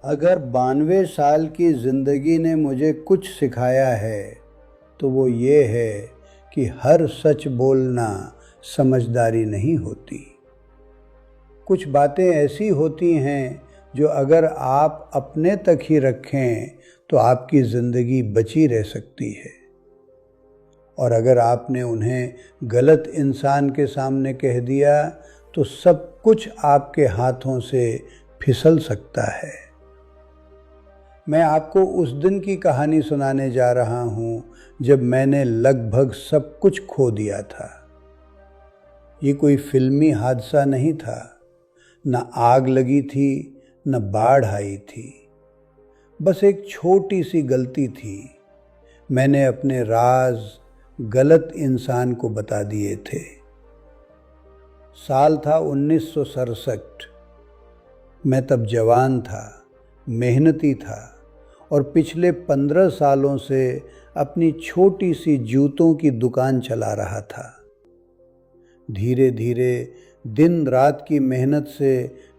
अगर 92 साल की ज़िंदगी ने मुझे कुछ सिखाया है तो वो ये है कि हर सच बोलना समझदारी नहीं होती। कुछ बातें ऐसी होती हैं जो अगर आप अपने तक ही रखें तो आपकी ज़िंदगी बची रह सकती है, और अगर आपने उन्हें गलत इंसान के सामने कह दिया तो सब कुछ आपके हाथों से फिसल सकता है। मैं आपको उस दिन की कहानी सुनाने जा रहा हूँ जब मैंने लगभग सब कुछ खो दिया था। ये कोई फिल्मी हादसा नहीं था, न आग लगी थी न बाढ़ आई थी, बस एक छोटी सी गलती थी। मैंने अपने राज गलत इंसान को बता दिए थे। साल था 1967। मैं तब जवान था, मेहनती था और पिछले 15 सालों से अपनी छोटी सी जूतों की दुकान चला रहा था। धीरे धीरे दिन रात की मेहनत से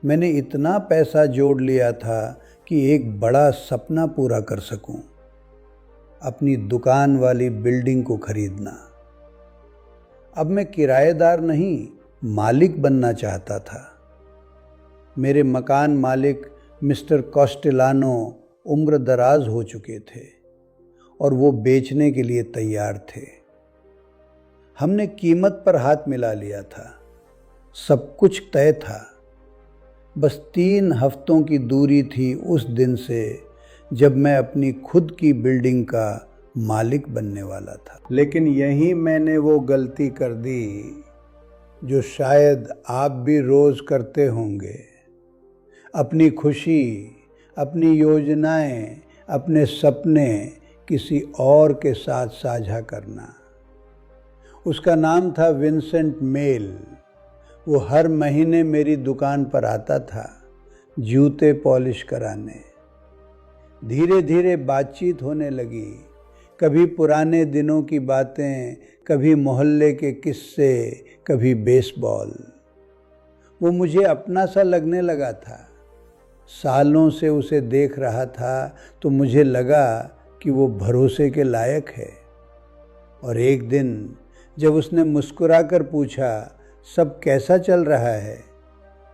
मैंने इतना पैसा जोड़ लिया था कि एक बड़ा सपना पूरा कर सकूं, अपनी दुकान वाली बिल्डिंग को खरीदना। अब मैं किराएदार नहीं, मालिक बनना चाहता था। मेरे मकान मालिक मिस्टर कॉस्टेलानो उम्र दराज हो चुके थे और वो बेचने के लिए तैयार थे। हमने कीमत पर हाथ मिला लिया था, सब कुछ तय था। बस 3 हफ्तों की दूरी थी उस दिन से जब मैं अपनी खुद की बिल्डिंग का मालिक बनने वाला था। लेकिन यहीं मैंने वो गलती कर दी जो शायद आप भी रोज़ करते होंगे। अपनी खुशी, अपनी योजनाएं, अपने सपने किसी और के साथ साझा करना। उसका नाम था विंसेंट मेल। वो हर महीने मेरी दुकान पर आता था जूते पॉलिश कराने। धीरे धीरे बातचीत होने लगी, कभी पुराने दिनों की बातें, कभी मोहल्ले के किस्से, कभी बेसबॉल। वो मुझे अपना सा लगने लगा था। सालों से उसे देख रहा था तो मुझे लगा कि वो भरोसे के लायक है। और एक दिन जब उसने मुस्कुराकर पूछा, सब कैसा चल रहा है,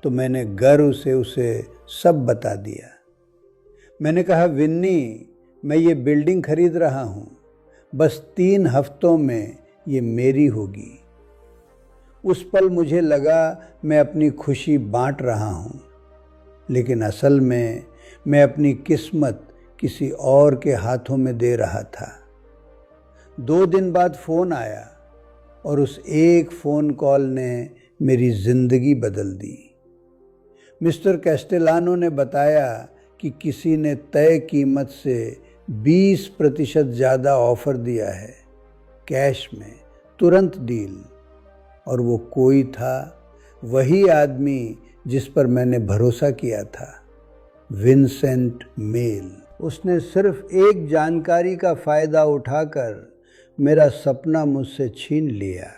तो मैंने गर्व से उसे सब बता दिया। मैंने कहा, विन्नी, मैं ये बिल्डिंग खरीद रहा हूँ, बस 3 हफ्तों में ये मेरी होगी। उस पल मुझे लगा मैं अपनी खुशी बांट रहा हूँ, लेकिन असल में मैं अपनी किस्मत किसी और के हाथों में दे रहा था। 2 दिन बाद फ़ोन आया और उस एक फ़ोन कॉल ने मेरी ज़िंदगी बदल दी। मिस्टर कैस्टेलानो ने बताया कि किसी ने तय कीमत से 20% ज़्यादा ऑफ़र दिया है, कैश में, तुरंत डील। और वो कोई था, वही आदमी जिस पर मैंने भरोसा किया था, विंसेंट मेल। उसने सिर्फ एक जानकारी का फ़ायदा उठाकर मेरा सपना मुझसे छीन लिया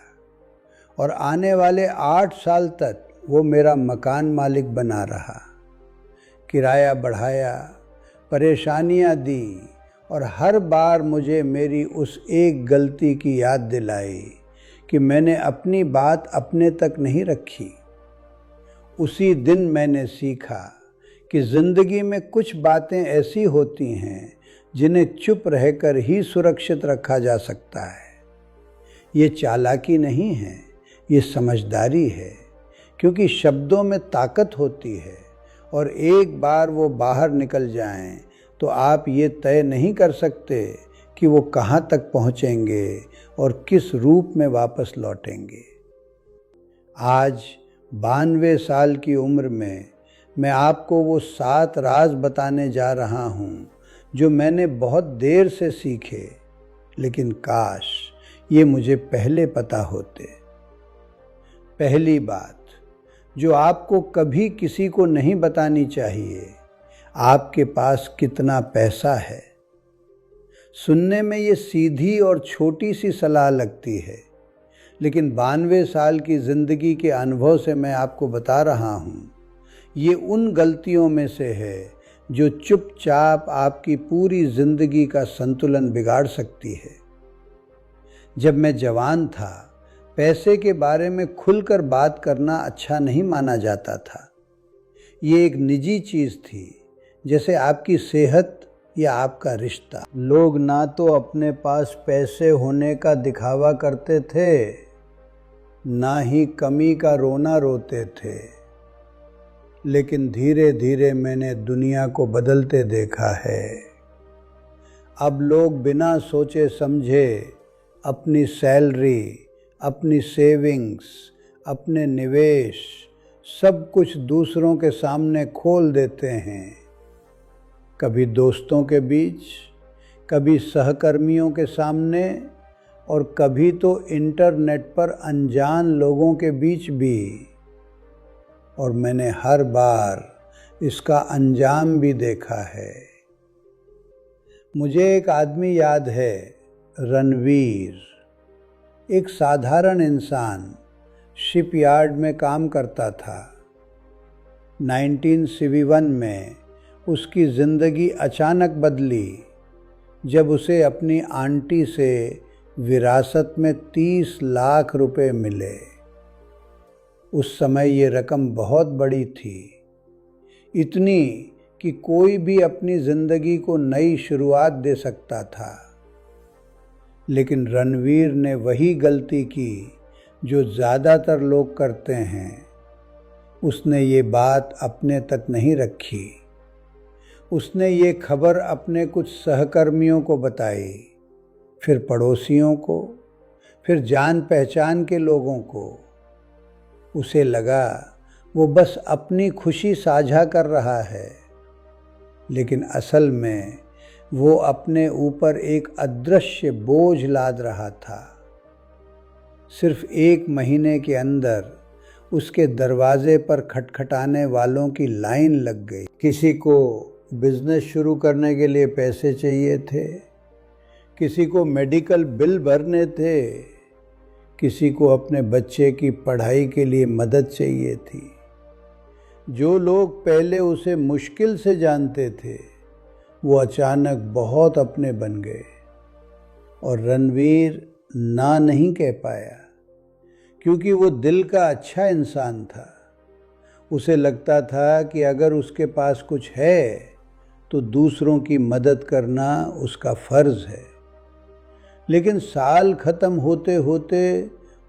और आने वाले 8 साल तक वो मेरा मकान मालिक बना रहा। किराया बढ़ाया, परेशानियां दी और हर बार मुझे मेरी उस एक गलती की याद दिलाई कि मैंने अपनी बात अपने तक नहीं रखी। उसी दिन मैंने सीखा कि ज़िंदगी में कुछ बातें ऐसी होती हैं जिन्हें चुप रहकर ही सुरक्षित रखा जा सकता है। ये चालाकी नहीं है, ये समझदारी है, क्योंकि शब्दों में ताकत होती है और एक बार वो बाहर निकल जाएं तो आप ये तय नहीं कर सकते कि वो कहाँ तक पहुँचेंगे और किस रूप में वापस लौटेंगे। आज 92 साल की उम्र में मैं आपको वो 7 राज बताने जा रहा हूँ जो मैंने बहुत देर से सीखे, लेकिन काश ये मुझे पहले पता होते। पहली बात जो आपको कभी किसी को नहीं बतानी चाहिए, आपके पास कितना पैसा है। सुनने में ये सीधी और छोटी सी सलाह लगती है, लेकिन 92 साल की ज़िंदगी के अनुभव से मैं आपको बता रहा हूँ, ये उन गलतियों में से है जो चुपचाप आपकी पूरी जिंदगी का संतुलन बिगाड़ सकती है। जब मैं जवान था, पैसे के बारे में खुलकर बात करना अच्छा नहीं माना जाता था। ये एक निजी चीज़ थी, जैसे आपकी सेहत या आपका रिश्ता। लोग ना तो अपने पास पैसे होने का दिखावा करते थे, ना ही कमी का रोना रोते थे। लेकिन धीरे धीरे मैंने दुनिया को बदलते देखा है। अब लोग बिना सोचे समझे अपनी सैलरी, अपनी सेविंग्स, अपने निवेश सब कुछ दूसरों के सामने खोल देते हैं। कभी दोस्तों के बीच, कभी सहकर्मियों के सामने और कभी तो इंटरनेट पर अनजान लोगों के बीच भी। और मैंने हर बार इसका अंजाम भी देखा है। मुझे एक आदमी याद है, रणवीर। एक साधारण इंसान, शिपयार्ड में काम करता था। 1971 में उसकी ज़िंदगी अचानक बदली जब उसे अपनी आंटी से विरासत में 30 लाख रुपए मिले। उस समय ये रकम बहुत बड़ी थी, इतनी कि कोई भी अपनी ज़िंदगी को नई शुरुआत दे सकता था। लेकिन रणवीर ने वही गलती की जो ज़्यादातर लोग करते हैं। उसने ये बात अपने तक नहीं रखी। उसने ये खबर अपने कुछ सहकर्मियों को बताई, फिर पड़ोसियों को, फिर जान पहचान के लोगों को। उसे लगा वो बस अपनी खुशी साझा कर रहा है, लेकिन असल में वो अपने ऊपर एक अदृश्य बोझ लाद रहा था। सिर्फ 1 महीने के अंदर उसके दरवाजे पर खटखटाने वालों की लाइन लग गई। किसी को बिजनेस शुरू करने के लिए पैसे चाहिए थे, किसी को मेडिकल बिल भरने थे, किसी को अपने बच्चे की पढ़ाई के लिए मदद चाहिए थी। जो लोग पहले उसे मुश्किल से जानते थे, वो अचानक बहुत अपने बन गए। और रणवीर ना नहीं कह पाया, क्योंकि वो दिल का अच्छा इंसान था। उसे लगता था कि अगर उसके पास कुछ है तो दूसरों की मदद करना उसका फ़र्ज़ है। लेकिन साल ख़त्म होते होते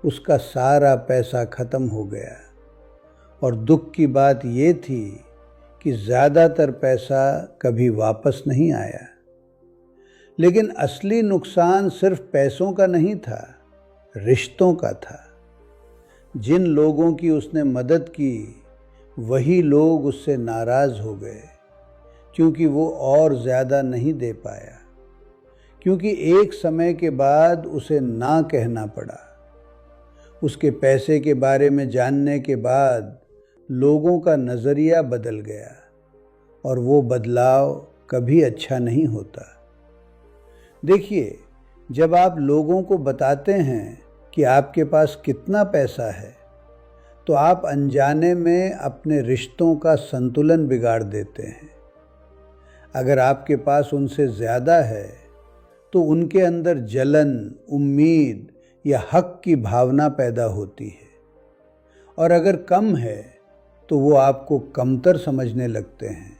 उसका सारा पैसा ख़त्म हो गया। और दुख की बात ये थी कि ज़्यादातर पैसा कभी वापस नहीं आया। लेकिन असली नुकसान सिर्फ पैसों का नहीं था, रिश्तों का था। जिन लोगों की उसने मदद की, वही लोग उससे नाराज़ हो गए, क्योंकि वो और ज़्यादा नहीं दे पाया। क्योंकि एक समय के बाद उसे ना कहना पड़ा। उसके पैसे के बारे में जानने के बाद लोगों का नज़रिया बदल गया, और वो बदलाव कभी अच्छा नहीं होता। देखिए, जब आप लोगों को बताते हैं कि आपके पास कितना पैसा है, तो आप अनजाने में अपने रिश्तों का संतुलन बिगाड़ देते हैं। अगर आपके पास उनसे ज़्यादा है, तो उनके अंदर जलन, उम्मीद या हक की भावना पैदा होती है। और अगर कम है, तो वो आपको कमतर समझने लगते हैं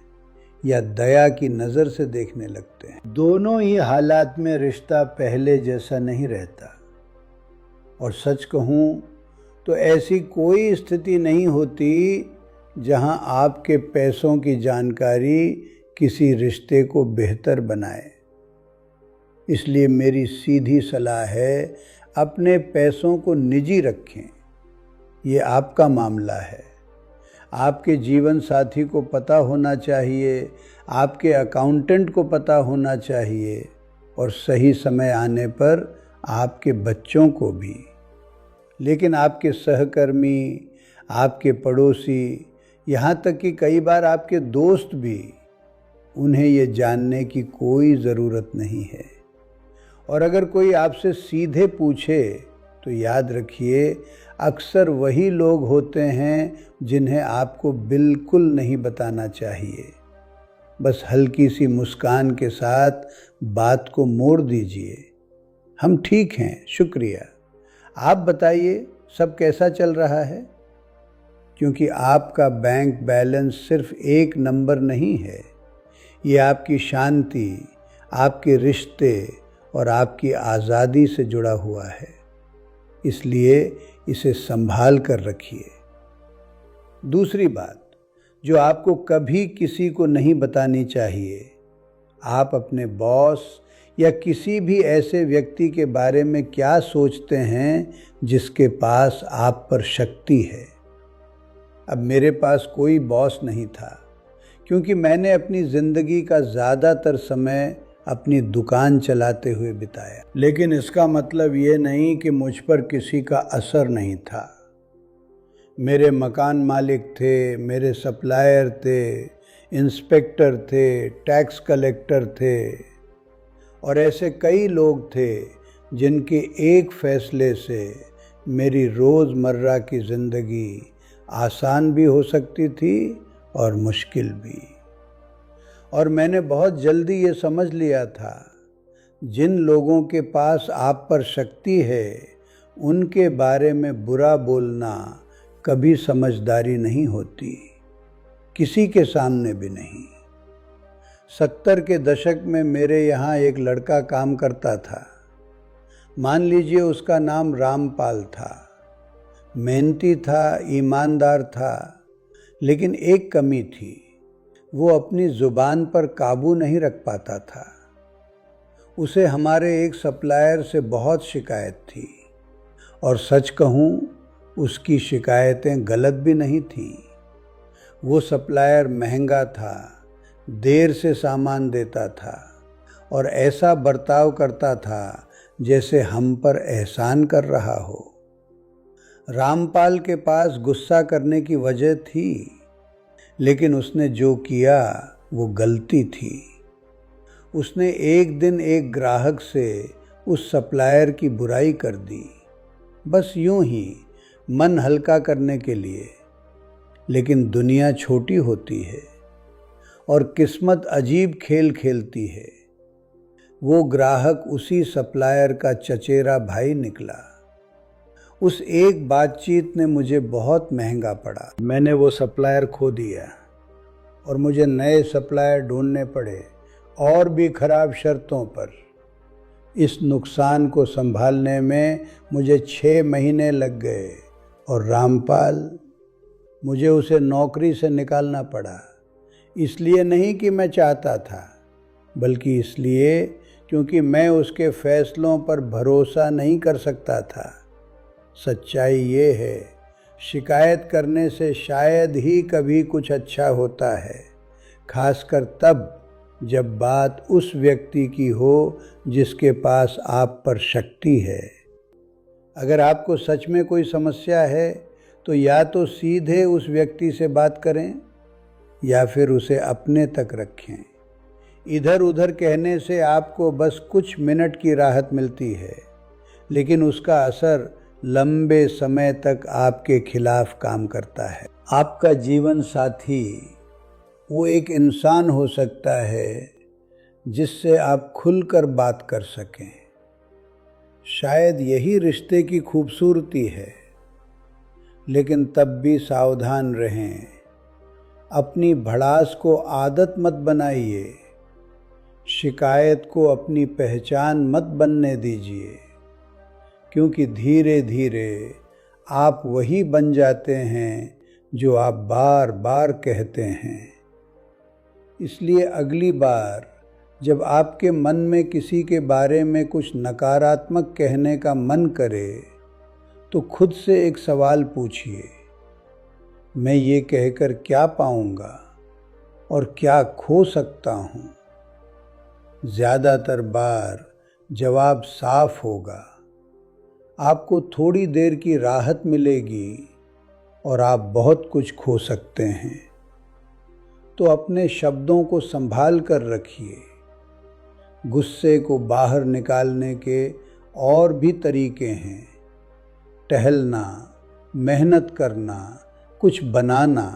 या दया की नज़र से देखने लगते हैं। दोनों ही हालात में रिश्ता पहले जैसा नहीं रहता। और सच कहूँ तो ऐसी कोई स्थिति नहीं होती जहाँ आपके पैसों की जानकारी किसी रिश्ते को बेहतर बनाए। इसलिए मेरी सीधी सलाह है, अपने पैसों को निजी रखें। ये आपका मामला है। आपके जीवन साथी को पता होना चाहिए, आपके अकाउंटेंट को पता होना चाहिए, और सही समय आने पर आपके बच्चों को भी। लेकिन आपके सहकर्मी, आपके पड़ोसी, यहाँ तक कि कई बार आपके दोस्त भी, उन्हें ये जानने की कोई ज़रूरत नहीं है। और अगर कोई आपसे सीधे पूछे तो याद रखिए, अक्सर वही लोग होते हैं जिन्हें आपको बिल्कुल नहीं बताना चाहिए। बस हल्की सी मुस्कान के साथ बात को मोड़ दीजिए। हम ठीक हैं, शुक्रिया। आप बताइए सब कैसा चल रहा है? क्योंकि आपका बैंक बैलेंस सिर्फ एक नंबर नहीं है, ये आपकी शांति, आपके रिश्ते और आपकी आज़ादी से जुड़ा हुआ है। इसलिए इसे संभाल कर रखिए। दूसरी बात जो आपको कभी किसी को नहीं बतानी चाहिए, आप अपने बॉस या किसी भी ऐसे व्यक्ति के बारे में क्या सोचते हैं जिसके पास आप पर शक्ति है। अब मेरे पास कोई बॉस नहीं था, क्योंकि मैंने अपनी ज़िंदगी का ज़्यादातर समय अपनी दुकान चलाते हुए बिताया। लेकिन इसका मतलब ये नहीं कि मुझ पर किसी का असर नहीं था। मेरे मकान मालिक थे, मेरे सप्लायर थे, इंस्पेक्टर थे, टैक्स कलेक्टर थे और ऐसे कई लोग थे जिनके एक फैसले से मेरी रोज़मर्रा की ज़िंदगी आसान भी हो सकती थी और मुश्किल भी। और मैंने बहुत जल्दी ये समझ लिया था, जिन लोगों के पास आप पर शक्ति है उनके बारे में बुरा बोलना कभी समझदारी नहीं होती, किसी के सामने भी नहीं। 70 के दशक में मेरे यहाँ एक लड़का काम करता था। मान लीजिए उसका नाम रामपाल था। मेहनती था, ईमानदार था, लेकिन एक कमी थी, वो अपनी ज़ुबान पर काबू नहीं रख पाता था। उसे हमारे एक सप्लायर से बहुत शिकायत थी और सच कहूँ उसकी शिकायतें गलत भी नहीं थीं। वो सप्लायर महंगा था, देर से सामान देता था और ऐसा बर्ताव करता था जैसे हम पर एहसान कर रहा हो। रामपाल के पास गुस्सा करने की वजह थी, लेकिन उसने जो किया वो गलती थी। उसने एक दिन एक ग्राहक से उस सप्लायर की बुराई कर दी, बस यूं ही मन हल्का करने के लिए। लेकिन दुनिया छोटी होती है और किस्मत अजीब खेल खेलती है। वो ग्राहक उसी सप्लायर का चचेरा भाई निकला। उस एक बातचीत ने मुझे बहुत महंगा पड़ा। मैंने वो सप्लायर खो दिया और मुझे नए सप्लायर ढूंढने पड़े, और भी ख़राब शर्तों पर। इस नुकसान को संभालने में मुझे 6 महीने लग गए और रामपाल, मुझे उसे नौकरी से निकालना पड़ा। इसलिए नहीं कि मैं चाहता था, बल्कि इसलिए क्योंकि मैं उसके फैसलों पर भरोसा नहीं कर सकता था। सच्चाई ये है, शिकायत करने से शायद ही कभी कुछ अच्छा होता है, खासकर तब जब बात उस व्यक्ति की हो जिसके पास आप पर शक्ति है। अगर आपको सच में कोई समस्या है तो या तो सीधे उस व्यक्ति से बात करें या फिर उसे अपने तक रखें। इधर उधर कहने से आपको बस कुछ मिनट की राहत मिलती है, लेकिन उसका असर लंबे समय तक आपके खिलाफ काम करता है। आपका जीवन साथी वो एक इंसान हो सकता है जिससे आप खुलकर बात कर सकें। शायद यही रिश्ते की खूबसूरती है। लेकिन तब भी सावधान रहें, अपनी भड़ास को आदत मत बनाइए, शिकायत को अपनी पहचान मत बनने दीजिए, क्योंकि धीरे धीरे आप वही बन जाते हैं जो आप बार बार कहते हैं। इसलिए अगली बार जब आपके मन में किसी के बारे में कुछ नकारात्मक कहने का मन करे तो खुद से एक सवाल पूछिए, मैं ये कहकर क्या पाऊंगा और क्या खो सकता हूँ? ज़्यादातर बार जवाब साफ होगा। आपको थोड़ी देर की राहत मिलेगी और आप बहुत कुछ खो सकते हैं। तो अपने शब्दों को संभाल कर रखिए। गुस्से को बाहर निकालने के और भी तरीके हैं। टहलना, मेहनत करना, कुछ बनाना।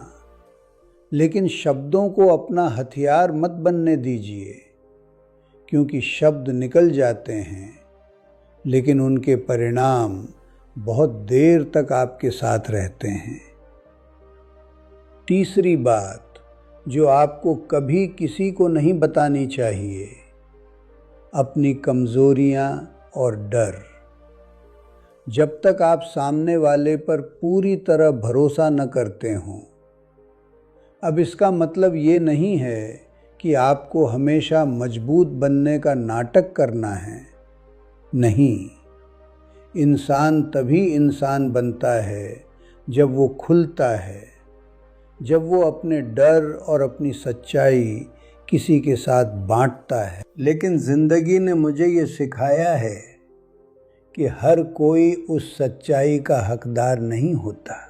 लेकिन शब्दों को अपना हथियार मत बनने दीजिए, क्योंकि शब्द निकल जाते हैं लेकिन उनके परिणाम बहुत देर तक आपके साथ रहते हैं। तीसरी बात जो आपको कभी किसी को नहीं बतानी चाहिए, अपनी कमज़ोरियाँ और डर। जब तक आप सामने वाले पर पूरी तरह भरोसा न करते हों। अब इसका मतलब ये नहीं है कि आपको हमेशा मजबूत बनने का नाटक करना है। नहीं, इंसान तभी इंसान बनता है जब वो खुलता है, जब वो अपने डर और अपनी सच्चाई किसी के साथ बांटता है। लेकिन ज़िंदगी ने मुझे ये सिखाया है कि हर कोई उस सच्चाई का हकदार नहीं होता।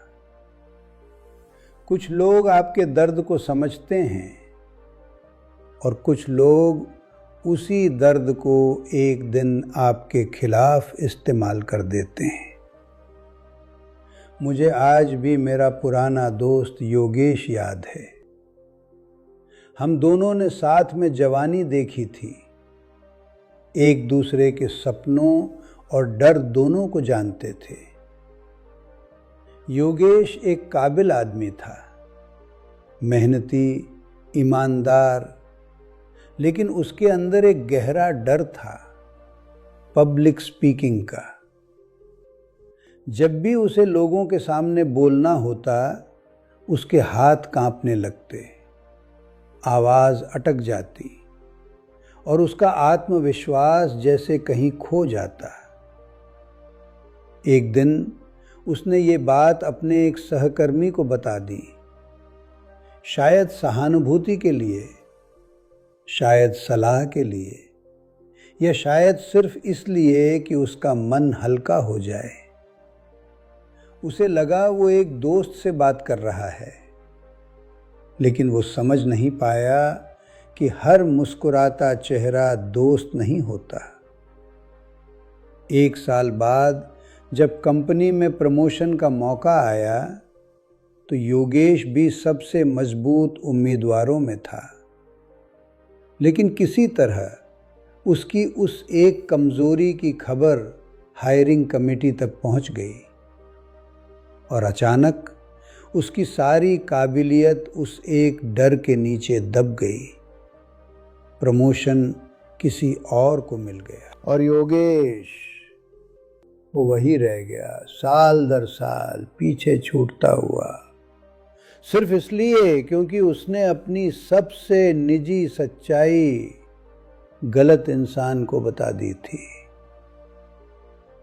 कुछ लोग आपके दर्द को समझते हैं और कुछ लोग उसी दर्द को एक दिन आपके खिलाफ इस्तेमाल कर देते हैं। मुझे आज भी मेरा पुराना दोस्त योगेश याद है। हम दोनों ने साथ में जवानी देखी थी, एक दूसरे के सपनों और डर दोनों को जानते थे। योगेश एक काबिल आदमी था, मेहनती, ईमानदार, लेकिन उसके अंदर एक गहरा डर था, पब्लिक स्पीकिंग का। जब भी उसे लोगों के सामने बोलना होता, उसके हाथ कांपने लगते, आवाज़ अटक जाती और उसका आत्मविश्वास जैसे कहीं खो जाता। एक दिन उसने ये बात अपने एक सहकर्मी को बता दी, शायद सहानुभूति के लिए, शायद सलाह के लिए, या शायद सिर्फ इसलिए कि उसका मन हल्का हो जाए। उसे लगा वो एक दोस्त से बात कर रहा है, लेकिन वो समझ नहीं पाया कि हर मुस्कुराता चेहरा दोस्त नहीं होता। 1 साल बाद जब कंपनी में प्रमोशन का मौका आया तो योगेश भी सबसे मजबूत उम्मीदवारों में था, लेकिन किसी तरह उसकी उस एक कमज़ोरी की खबर हायरिंग कमेटी तक पहुंच गई और अचानक उसकी सारी काबिलियत उस एक डर के नीचे दब गई। प्रमोशन किसी और को मिल गया और योगेश वो वही रह गया, साल दर साल पीछे छूटता हुआ, सिर्फ इसलिए क्योंकि उसने अपनी सबसे निजी सच्चाई गलत इंसान को बता दी थी।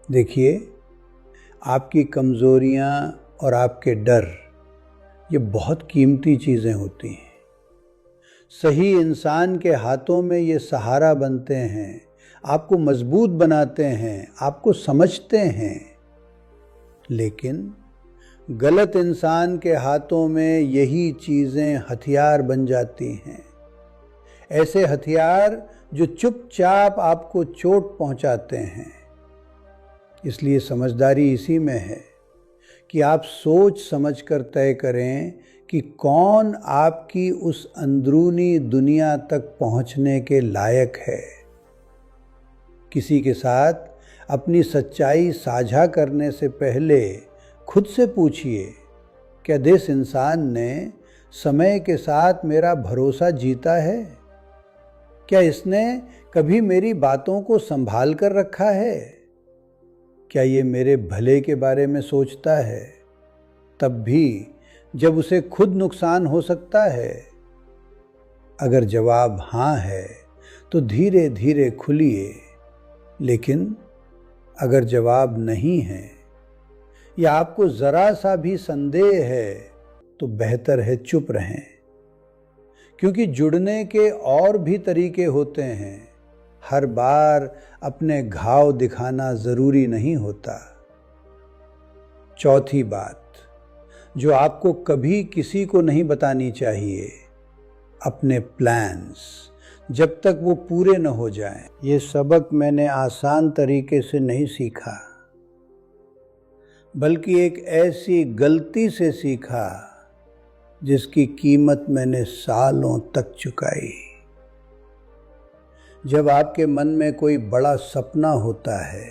देखिए, आपकी कमज़ोरियाँ और आपके डर ये बहुत कीमती चीज़ें होती हैं। सही इंसान के हाथों में ये सहारा बनते हैं, आपको मजबूत बनाते हैं, आपको समझते हैं। लेकिन गलत इंसान के हाथों में यही चीज़ें हथियार बन जाती हैं, ऐसे हथियार जो चुपचाप आपको चोट पहुंचाते हैं। इसलिए समझदारी इसी में है कि आप सोच समझकर तय करें कि कौन आपकी उस अंदरूनी दुनिया तक पहुंचने के लायक है। किसी के साथ अपनी सच्चाई साझा करने से पहले खुद से पूछिए, क्या इस इंसान ने समय के साथ मेरा भरोसा जीता है? क्या इसने कभी मेरी बातों को संभाल कर रखा है? क्या ये मेरे भले के बारे में सोचता है, तब भी जब उसे खुद नुकसान हो सकता है? अगर जवाब हाँ है तो धीरे धीरे खुलिए, लेकिन अगर जवाब नहीं है या आपको ज़रा सा भी संदेह है तो बेहतर है चुप रहें, क्योंकि जुड़ने के और भी तरीके होते हैं। हर बार अपने घाव दिखाना ज़रूरी नहीं होता। चौथी बात जो आपको कभी किसी को नहीं बतानी चाहिए, अपने प्लान्स जब तक वो पूरे न हो जाएं। ये सबक मैंने आसान तरीके से नहीं सीखा, बल्कि एक ऐसी गलती से सीखा जिसकी कीमत मैंने सालों तक चुकाई। जब आपके मन में कोई बड़ा सपना होता है,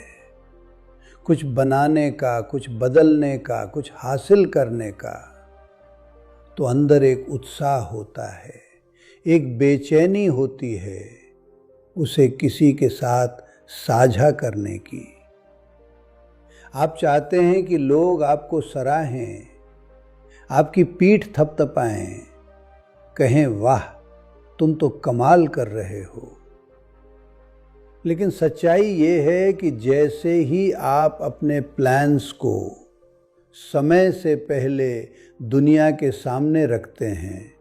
कुछ बनाने का, कुछ बदलने का, कुछ हासिल करने का, तो अंदर एक उत्साह होता है, एक बेचैनी होती है उसे किसी के साथ साझा करने की। आप चाहते हैं कि लोग आपको सराहें, आपकी पीठ थपथपाएं, कहें वाह तुम तो कमाल कर रहे हो। लेकिन सच्चाई ये है कि जैसे ही आप अपने प्लान्स को समय से पहले दुनिया के सामने रखते हैं,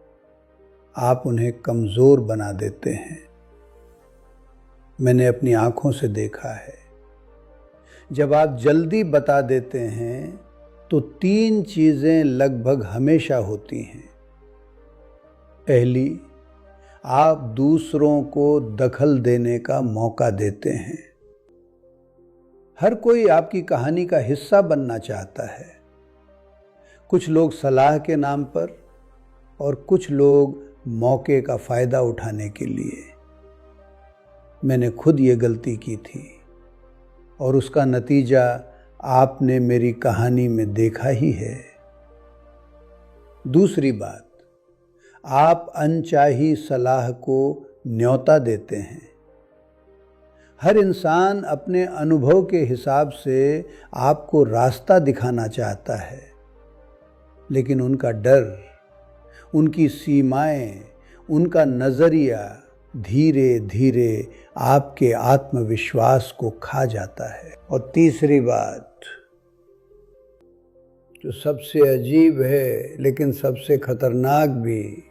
आप उन्हें कमज़ोर बना देते हैं। मैंने अपनी आंखों से देखा है, जब आप जल्दी बता देते हैं तो 3 चीज़ें लगभग हमेशा होती हैं। पहली, आप दूसरों को दखल देने का मौका देते हैं। हर कोई आपकी कहानी का हिस्सा बनना चाहता है, कुछ लोग सलाह के नाम पर और कुछ लोग मौके का फ़ायदा उठाने के लिए। मैंने खुद ये गलती की थी और उसका नतीजा आपने मेरी कहानी में देखा ही है। दूसरी बात, आप अनचाही सलाह को न्योता देते हैं। हर इंसान अपने अनुभव के हिसाब से आपको रास्ता दिखाना चाहता है, लेकिन उनका डर, उनकी सीमाएं, उनका नज़रिया धीरे धीरे आपके आत्मविश्वास को खा जाता है। और तीसरी बात, जो सबसे अजीब है लेकिन सबसे खतरनाक भी,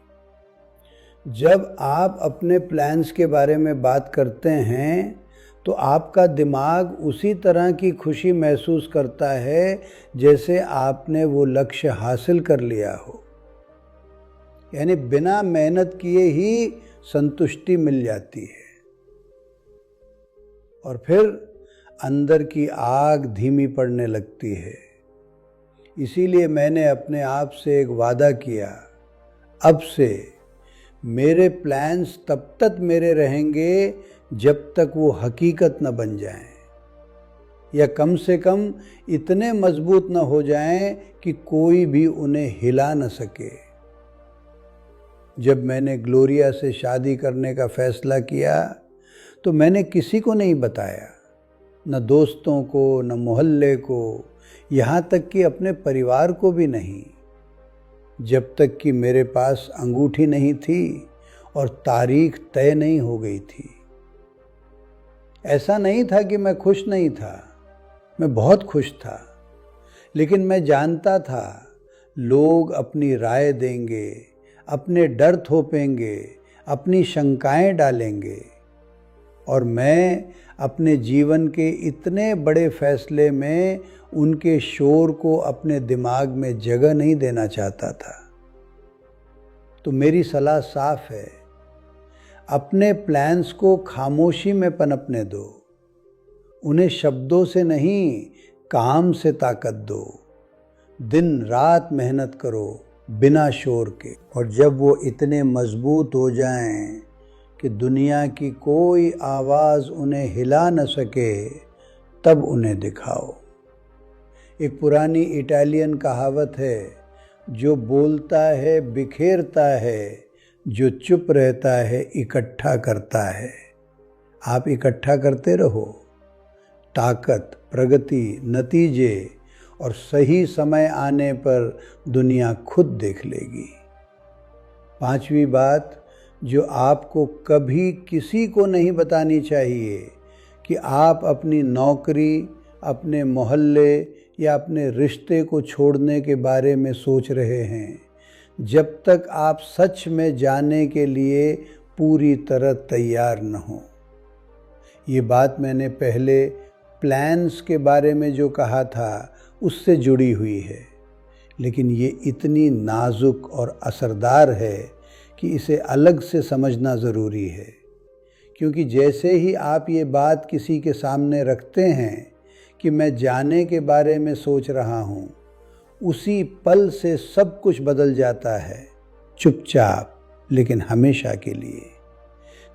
जब आप अपने प्लान्स के बारे में बात करते हैं तो आपका दिमाग उसी तरह की खुशी महसूस करता है जैसे आपने वो लक्ष्य हासिल कर लिया हो। यानी बिना मेहनत किए ही संतुष्टि मिल जाती है। और फिर अंदर की आग धीमी पड़ने लगती है। इसीलिए मैंने अपने आप से एक वादा किया, अब से मेरे प्लान्स तब तक मेरे रहेंगे जब तक वो हकीकत न बन जाएं, या कम से कम इतने मजबूत न हो जाएं कि कोई भी उन्हें हिला न सके। जब मैंने ग्लोरिया से शादी करने का फैसला किया तो मैंने किसी को नहीं बताया, न दोस्तों को, न मोहल्ले को, यहाँ तक कि अपने परिवार को भी नहीं, जब तक कि मेरे पास अंगूठी नहीं थी और तारीख तय नहीं हो गई थी। ऐसा नहीं था कि मैं खुश नहीं था, मैं बहुत खुश था, लेकिन मैं जानता था लोग अपनी राय देंगे, अपने डर थोपेंगे, अपनी शंकाएं डालेंगे, और मैं अपने जीवन के इतने बड़े फैसले में उनके शोर को अपने दिमाग में जगह नहीं देना चाहता था। तो मेरी सलाह साफ है, अपने प्लान्स को खामोशी में पनपने दो, उन्हें शब्दों से नहीं काम से ताकत दो। दिन रात मेहनत करो बिना शोर के, और जब वो इतने मजबूत हो जाएं कि दुनिया की कोई आवाज़ उन्हें हिला न सके, तब उन्हें दिखाओ। एक पुरानी इटालियन कहावत है, जो बोलता है बिखेरता है, जो चुप रहता है इकट्ठा करता है। आप इकट्ठा करते रहो, ताकत, प्रगति, नतीजे और सही समय आने पर दुनिया खुद देख लेगी। 5वीं बात जो आपको कभी किसी को नहीं बतानी चाहिए कि आप अपनी नौकरी, अपने मोहल्ले या अपने रिश्ते को छोड़ने के बारे में सोच रहे हैं, जब तक आप सच में जाने के लिए पूरी तरह तैयार न हो। ये बात मैंने पहले प्लान्स के बारे में जो कहा था उससे जुड़ी हुई है, लेकिन ये इतनी नाजुक और असरदार है कि इसे अलग से समझना ज़रूरी है। क्योंकि जैसे ही आप ये बात किसी के सामने रखते हैं कि मैं जाने के बारे में सोच रहा हूँ, उसी पल से सब कुछ बदल जाता है, चुपचाप लेकिन हमेशा के लिए।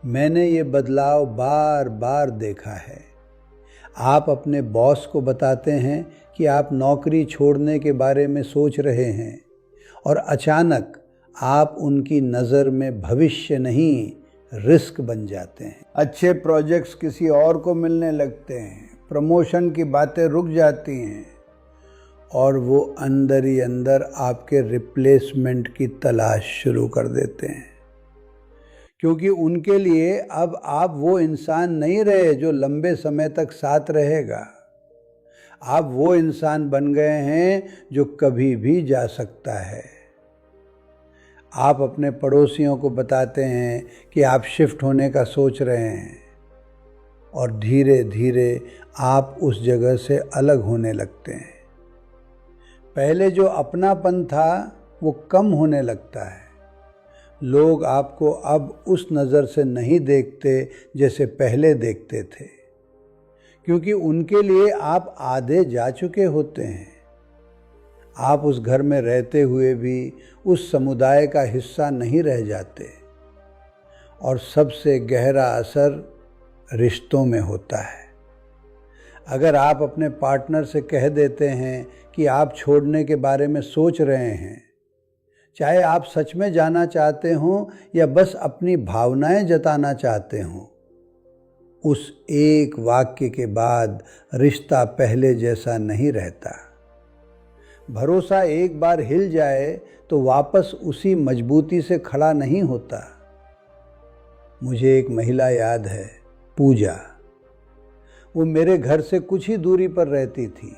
मैंने ये बदलाव बार बार देखा है। आप अपने बॉस को बताते हैं कि आप नौकरी छोड़ने के बारे में सोच रहे हैं और अचानक आप उनकी नज़र में भविष्य नहीं, रिस्क बन जाते हैं। अच्छे प्रोजेक्ट्स किसी और को मिलने लगते हैं, प्रमोशन की बातें रुक जाती हैं और वो अंदर ही अंदर आपके रिप्लेसमेंट की तलाश शुरू कर देते हैं, क्योंकि उनके लिए अब आप वो इंसान नहीं रहे जो लंबे समय तक साथ रहेगा। आप वो इंसान बन गए हैं जो कभी भी जा सकता है। आप अपने पड़ोसियों को बताते हैं कि आप शिफ्ट होने का सोच रहे हैं और धीरे धीरे आप उस जगह से अलग होने लगते हैं। पहले जो अपनापन था वो कम होने लगता है। लोग आपको अब उस नज़र से नहीं देखते जैसे पहले देखते थे, क्योंकि उनके लिए आप आधे जा चुके होते हैं। आप उस घर में रहते हुए भी उस समुदाय का हिस्सा नहीं रह जाते और सबसे गहरा असर रिश्तों में होता है। अगर आप अपने पार्टनर से कह देते हैं कि आप छोड़ने के बारे में सोच रहे हैं, चाहे आप सच में जाना चाहते हों या बस अपनी भावनाएं जताना चाहते हों, उस एक वाक्य के बाद रिश्ता पहले जैसा नहीं रहता। भरोसा एक बार हिल जाए तो वापस उसी मजबूती से खड़ा नहीं होता। मुझे एक महिला याद है, पूजा। वो मेरे घर से कुछ ही दूरी पर रहती थी।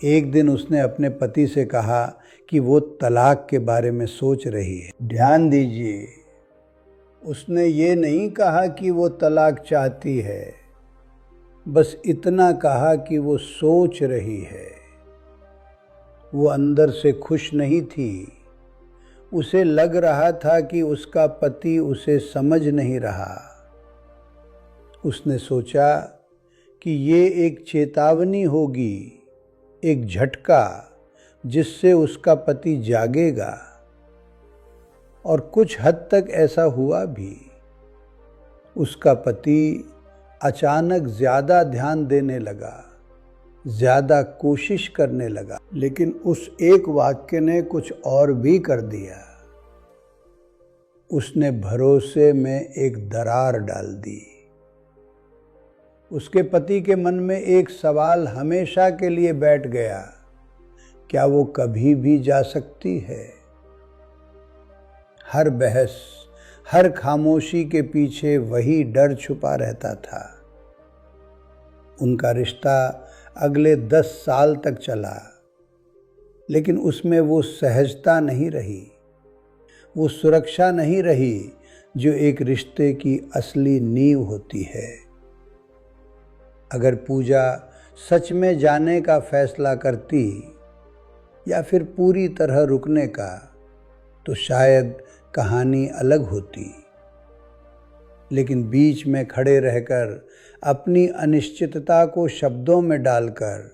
एक दिन उसने अपने पति से कहा कि वो तलाक के बारे में सोच रही है। ध्यान दीजिए, उसने ये नहीं कहा कि वो तलाक चाहती है, बस इतना कहा कि वो सोच रही है। वो अंदर से खुश नहीं थी। उसे लग रहा था कि उसका पति उसे समझ नहीं रहा। उसने सोचा कि ये एक चेतावनी होगी, एक झटका जिससे उसका पति जागेगा। और कुछ हद तक ऐसा हुआ भी। उसका पति अचानक ज़्यादा ध्यान देने लगा, ज़्यादा कोशिश करने लगा। लेकिन उस एक वाक्य ने कुछ और भी कर दिया। उसने भरोसे में एक दरार डाल दी। उसके पति के मन में एक सवाल हमेशा के लिए बैठ गया, क्या वो कभी भी जा सकती है? हर बहस, हर खामोशी के पीछे वही डर छुपा रहता था। उनका रिश्ता अगले 10 साल तक चला, लेकिन उसमें वो सहजता नहीं रही, वो सुरक्षा नहीं रही जो एक रिश्ते की असली नींव होती है। अगर पूजा सच में जाने का फैसला करती या फिर पूरी तरह रुकने का, तो शायद कहानी अलग होती। लेकिन बीच में खड़े रहकर अपनी अनिश्चितता को शब्दों में डालकर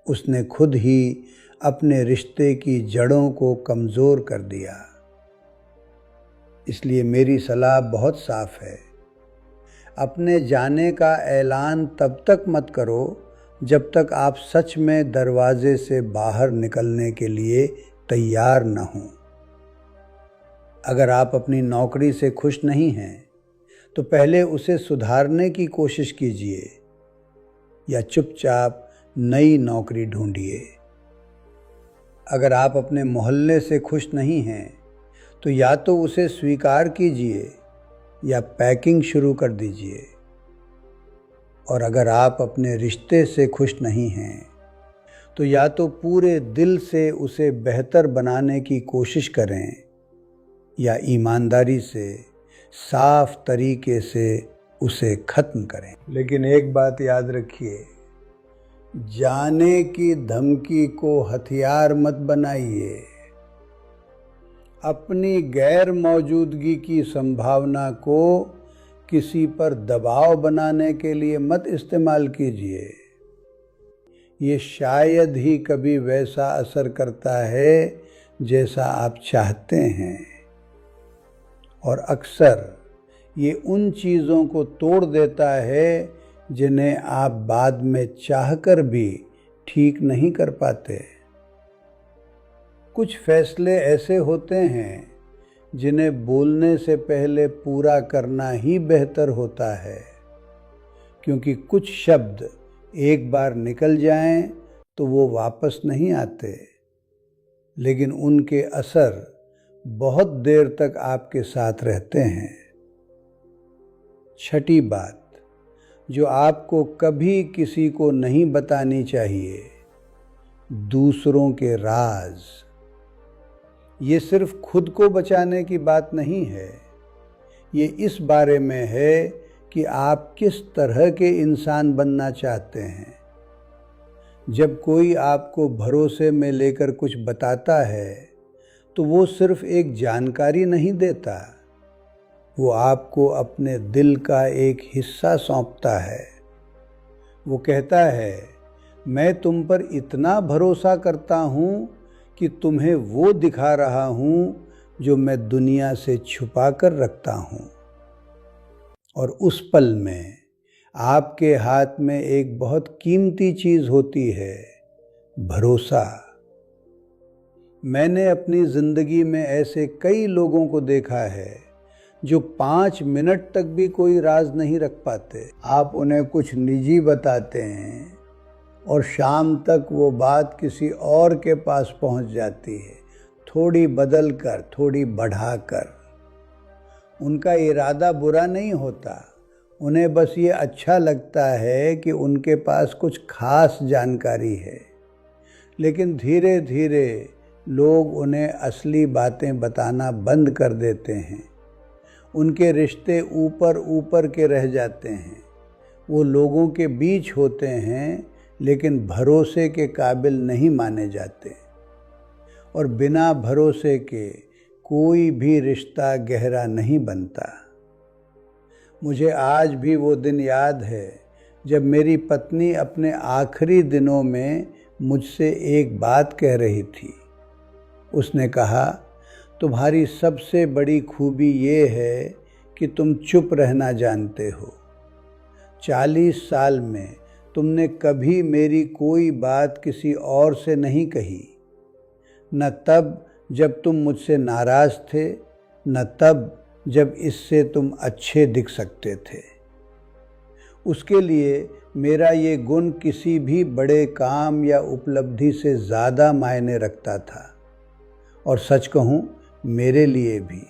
उसने खुद ही अपने रिश्ते की जड़ों को कमज़ोर कर दिया। इसलिए मेरी सलाह बहुत साफ है, अपने जाने का ऐलान तब तक मत करो जब तक आप सच में दरवाजे से बाहर निकलने के लिए तैयार न हों। अगर आप अपनी नौकरी से खुश नहीं हैं, तो पहले उसे सुधारने की कोशिश कीजिए या चुपचाप नई नौकरी ढूंढिए। अगर आप अपने मोहल्ले से खुश नहीं हैं, तो या तो उसे स्वीकार कीजिए या पैकिंग शुरू कर दीजिए। और अगर आप अपने रिश्ते से खुश नहीं हैं, तो या तो पूरे दिल से उसे बेहतर बनाने की कोशिश करें या ईमानदारी से, साफ तरीके से उसे ख़त्म करें। लेकिन एक बात याद रखिए, जाने की धमकी को हथियार मत बनाइए। अपनी गैर मौजूदगी की संभावना को किसी पर दबाव बनाने के लिए मत इस्तेमाल कीजिए। ये शायद ही कभी वैसा असर करता है जैसा आप चाहते हैं, और अक्सर ये उन चीज़ों को तोड़ देता है जिन्हें आप बाद में चाहकर भी ठीक नहीं कर पाते। कुछ फैसले ऐसे होते हैं जिन्हें बोलने से पहले पूरा करना ही बेहतर होता है, क्योंकि कुछ शब्द एक बार निकल जाएं तो वो वापस नहीं आते, लेकिन उनके असर बहुत देर तक आपके साथ रहते हैं। छठी बात जो आपको कभी किसी को नहीं बतानी चाहिए, दूसरों के राज। ये सिर्फ खुद को बचाने की बात नहीं है, ये इस बारे में है कि आप किस तरह के इंसान बनना चाहते हैं। जब कोई आपको भरोसे में लेकर कुछ बताता है तो वो सिर्फ एक जानकारी नहीं देता, वो आपको अपने दिल का एक हिस्सा सौंपता है। वो कहता है, मैं तुम पर इतना भरोसा करता हूँ कि तुम्हें वो दिखा रहा हूँ जो मैं दुनिया से छुपा कर रखता हूँ। और उस पल में आपके हाथ में एक बहुत कीमती चीज़ होती है, भरोसा। मैंने अपनी ज़िंदगी में ऐसे कई लोगों को देखा है जो 5 मिनट तक भी कोई राज नहीं रख पाते। आप उन्हें कुछ निजी बताते हैं और शाम तक वो बात किसी और के पास पहुंच जाती है, थोड़ी बदल कर, थोड़ी बढ़ा कर। उनका इरादा बुरा नहीं होता, उन्हें बस ये अच्छा लगता है कि उनके पास कुछ खास जानकारी है। लेकिन धीरे धीरे लोग उन्हें असली बातें बताना बंद कर देते हैं। उनके रिश्ते ऊपर ऊपर के रह जाते हैं। वो लोगों के बीच होते हैं लेकिन भरोसे के काबिल नहीं माने जाते। और बिना भरोसे के कोई भी रिश्ता गहरा नहीं बनता। मुझे आज भी वो दिन याद है जब मेरी पत्नी अपने आखिरी दिनों में मुझसे एक बात कह रही थी। उसने कहा, तुम्हारी सबसे बड़ी खूबी ये है कि तुम चुप रहना जानते हो। 40 साल में तुमने कभी मेरी कोई बात किसी और से नहीं कही, न तब जब तुम मुझसे नाराज़ थे, न तब जब इससे तुम अच्छे दिख सकते थे। उसके लिए मेरा ये गुण किसी भी बड़े काम या उपलब्धि से ज़्यादा मायने रखता था, और सच कहूँ मेरे लिए भी।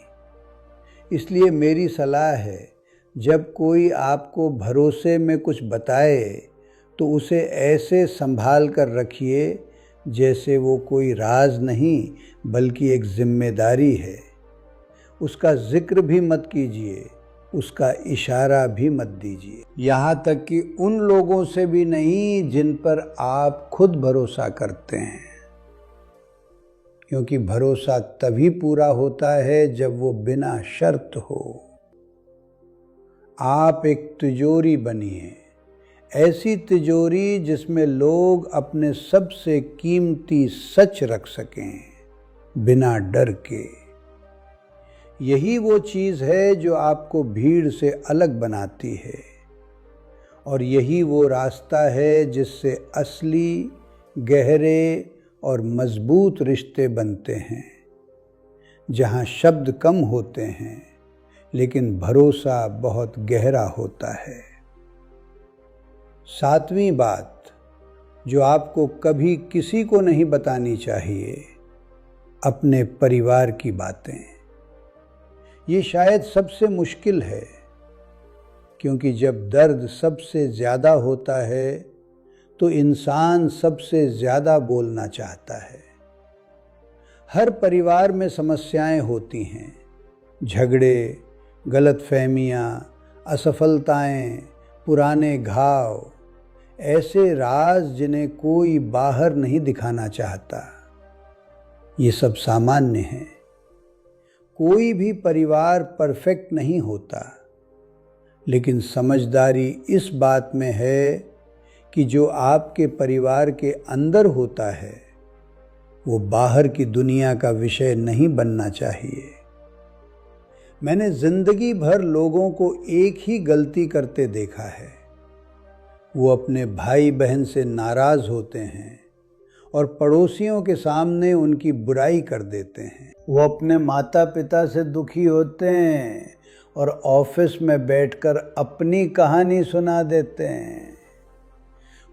इसलिए मेरी सलाह है, जब कोई आपको भरोसे में कुछ बताए तो उसे ऐसे संभाल कर रखिए जैसे वो कोई राज नहीं बल्कि एक जिम्मेदारी है। उसका जिक्र भी मत कीजिए, उसका इशारा भी मत दीजिए, यहाँ तक कि उन लोगों से भी नहीं जिन पर आप खुद भरोसा करते हैं, क्योंकि भरोसा तभी पूरा होता है जब वो बिना शर्त हो। आप एक तिजोरी बनिए, ऐसी तिजोरी जिसमें लोग अपने सबसे कीमती सच रख सकें बिना डर के। यही वो चीज़ है जो आपको भीड़ से अलग बनाती है, और यही वो रास्ता है जिससे असली, गहरे और मजबूत रिश्ते बनते हैं, जहाँ शब्द कम होते हैं लेकिन भरोसा बहुत गहरा होता है। 7वीं बात जो आपको कभी किसी को नहीं बतानी चाहिए, अपने परिवार की बातें। ये शायद सबसे मुश्किल है, क्योंकि जब दर्द सबसे ज़्यादा होता है तो इंसान सबसे ज़्यादा बोलना चाहता है। हर परिवार में समस्याएं होती हैं, झगड़े, गलतफहमियां, असफलताएं, पुराने घाव, ऐसे राज जिन्हें कोई बाहर नहीं दिखाना चाहता। ये सब सामान्य है। कोई भी परिवार परफेक्ट नहीं होता, लेकिन समझदारी इस बात में है कि जो आपके परिवार के अंदर होता है वो बाहर की दुनिया का विषय नहीं बनना चाहिए। मैंने जिंदगी भर लोगों को एक ही गलती करते देखा है। वो अपने भाई बहन से नाराज होते हैं और पड़ोसियों के सामने उनकी बुराई कर देते हैं। वो अपने माता पिता से दुखी होते हैं और ऑफिस में बैठकर अपनी कहानी सुना देते हैं।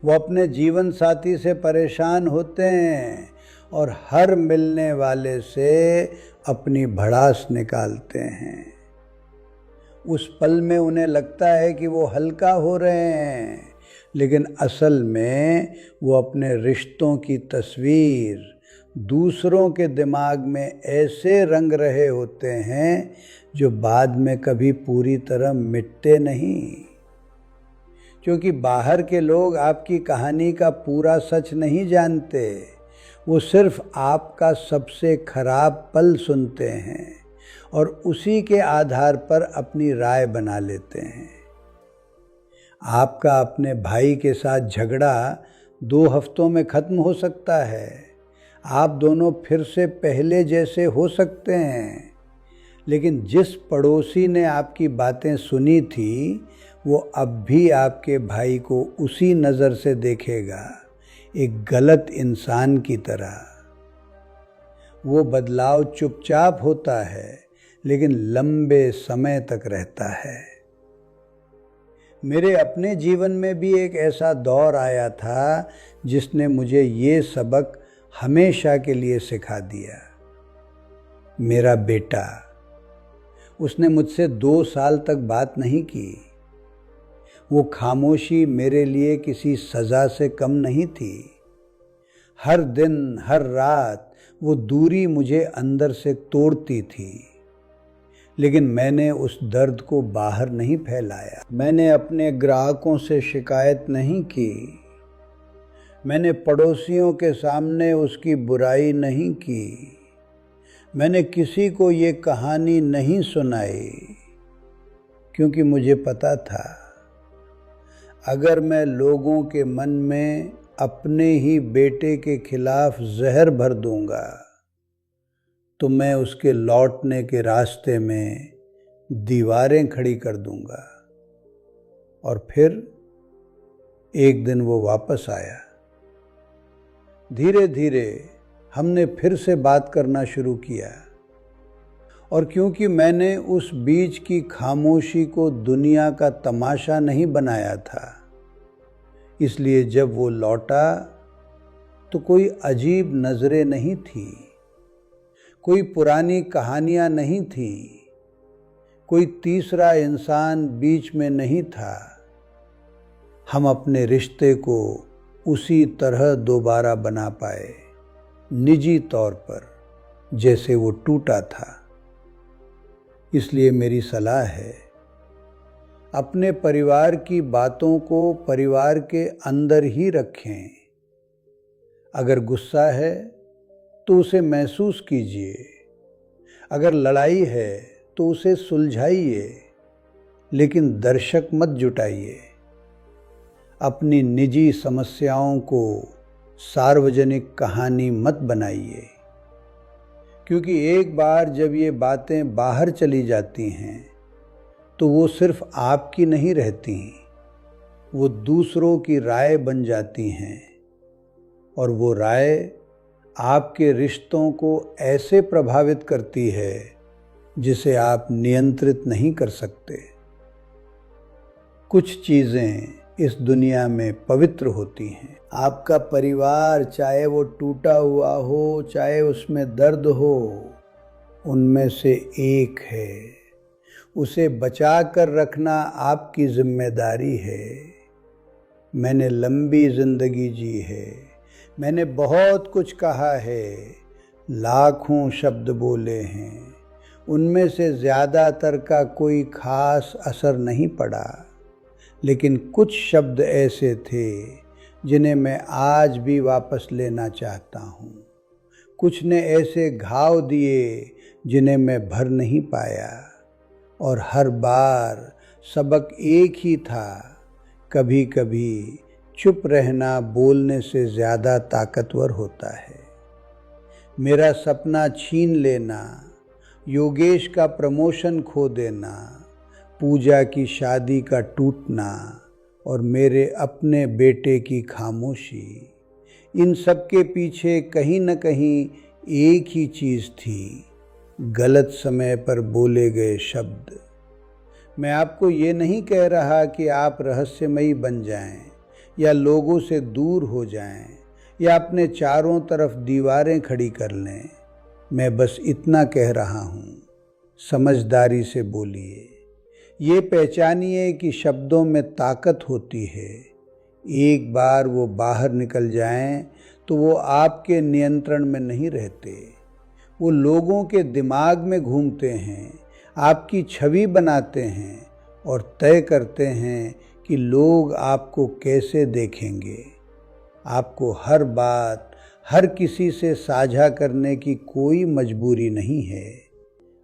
वो अपने जीवन साथी से परेशान होते हैं और हर मिलने वाले से अपनी भड़ास निकालते हैं। उस पल में उन्हें लगता है कि वो हल्का हो रहे हैं, लेकिन असल में वो अपने रिश्तों की तस्वीर दूसरों के दिमाग में ऐसे रंग रहे होते हैं जो बाद में कभी पूरी तरह मिटते नहीं। क्योंकि बाहर के लोग आपकी कहानी का पूरा सच नहीं जानते, वो सिर्फ आपका सबसे खराब पल सुनते हैं और उसी के आधार पर अपनी राय बना लेते हैं। आपका अपने भाई के साथ झगड़ा 2 हफ्तों में ख़त्म हो सकता है। आप दोनों फिर से पहले जैसे हो सकते हैं, लेकिन जिस पड़ोसी ने आपकी बातें सुनी थी वो अब भी आपके भाई को उसी नज़र से देखेगा, एक गलत इंसान की तरह। वो बदलाव चुपचाप होता है लेकिन लंबे समय तक रहता है। मेरे अपने जीवन में भी एक ऐसा दौर आया था जिसने मुझे ये सबक हमेशा के लिए सिखा दिया। मेरा बेटा, उसने मुझसे 2 साल तक बात नहीं की। वो खामोशी मेरे लिए किसी सज़ा से कम नहीं थी। हर दिन हर रात वो दूरी मुझे अंदर से तोड़ती थी, लेकिन मैंने उस दर्द को बाहर नहीं फैलाया। मैंने अपने ग्राहकों से शिकायत नहीं की। मैंने पड़ोसियों के सामने उसकी बुराई नहीं की। मैंने किसी को ये कहानी नहीं सुनाई, क्योंकि मुझे पता था अगर मैं लोगों के मन में अपने ही बेटे के खिलाफ जहर भर दूंगा तो मैं उसके लौटने के रास्ते में दीवारें खड़ी कर दूंगा। और फिर एक दिन वो वापस आया। धीरे धीरे हमने फिर से बात करना शुरू किया, और क्योंकि मैंने उस बीच की खामोशी को दुनिया का तमाशा नहीं बनाया था, इसलिए जब वो लौटा तो कोई अजीब नज़रें नहीं थी, कोई पुरानी कहानियाँ नहीं थी, कोई तीसरा इंसान बीच में नहीं था। हम अपने रिश्ते को उसी तरह दोबारा बना पाए, निजी तौर पर, जैसे वो टूटा था। इसलिए मेरी सलाह है, अपने परिवार की बातों को परिवार के अंदर ही रखें। अगर गुस्सा है तो उसे महसूस कीजिए, अगर लड़ाई है तो उसे सुलझाइए, लेकिन दर्शक मत जुटाइए। अपनी निजी समस्याओं को सार्वजनिक कहानी मत बनाइए, क्योंकि एक बार जब ये बातें बाहर चली जाती हैं तो वो सिर्फ आपकी नहीं रहती, वो दूसरों की राय बन जाती हैं, और वो राय आपके रिश्तों को ऐसे प्रभावित करती है जिसे आप नियंत्रित नहीं कर सकते। कुछ चीज़ें इस दुनिया में पवित्र होती हैं। आपका परिवार, चाहे वो टूटा हुआ हो, चाहे उसमें दर्द हो, उनमें से एक है। उसे बचा कर रखना आपकी जिम्मेदारी है। मैंने लंबी जिंदगी जी है, मैंने बहुत कुछ कहा है, लाखों शब्द बोले हैं, उनमें से ज़्यादातर का कोई खास असर नहीं पड़ा, लेकिन कुछ शब्द ऐसे थे जिन्हें मैं आज भी वापस लेना चाहता हूँ। कुछ ने ऐसे घाव दिए जिन्हें मैं भर नहीं पाया, और हर बार सबक एक ही था, कभी कभी चुप रहना बोलने से ज़्यादा ताकतवर होता है। मेरा सपना छीन लेना, योगेश का प्रमोशन खो देना, पूजा की शादी का टूटना और मेरे अपने बेटे की खामोशी, इन सब के पीछे कहीं न कहीं एक ही चीज़ थी, गलत समय पर बोले गए शब्द। मैं आपको ये नहीं कह रहा कि आप रहस्यमयी बन जाएं या लोगों से दूर हो जाएं या अपने चारों तरफ दीवारें खड़ी कर लें। मैं बस इतना कह रहा हूँ, समझदारी से बोलिए। ये पहचानिए कि शब्दों में ताकत होती है। एक बार वो बाहर निकल जाएं तो वो आपके नियंत्रण में नहीं रहते। वो लोगों के दिमाग में घूमते हैं, आपकी छवि बनाते हैं और तय करते हैं कि लोग आपको कैसे देखेंगे। आपको हर बात हर किसी से साझा करने की कोई मजबूरी नहीं है।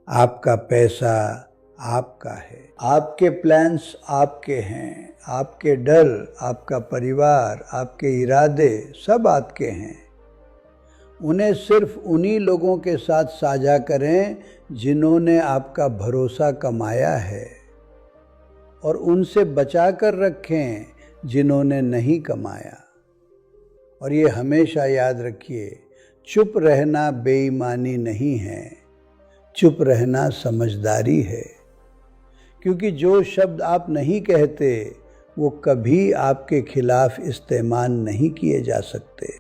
आपका पैसा आपका है, आपके प्लान्स आपके हैं, आपके डर, आपका परिवार, आपके इरादे सब आपके हैं। उन्हें सिर्फ उन्हीं लोगों के साथ साझा करें जिन्होंने आपका भरोसा कमाया है और उनसे बचा कर रखें जिन्होंने नहीं कमाया। और ये हमेशा याद रखिए, चुप रहना बेईमानी नहीं है, चुप रहना समझदारी है। क्योंकि जो शब्द आप नहीं कहते वो कभी आपके खिलाफ इस्तेमाल नहीं किए जा सकते।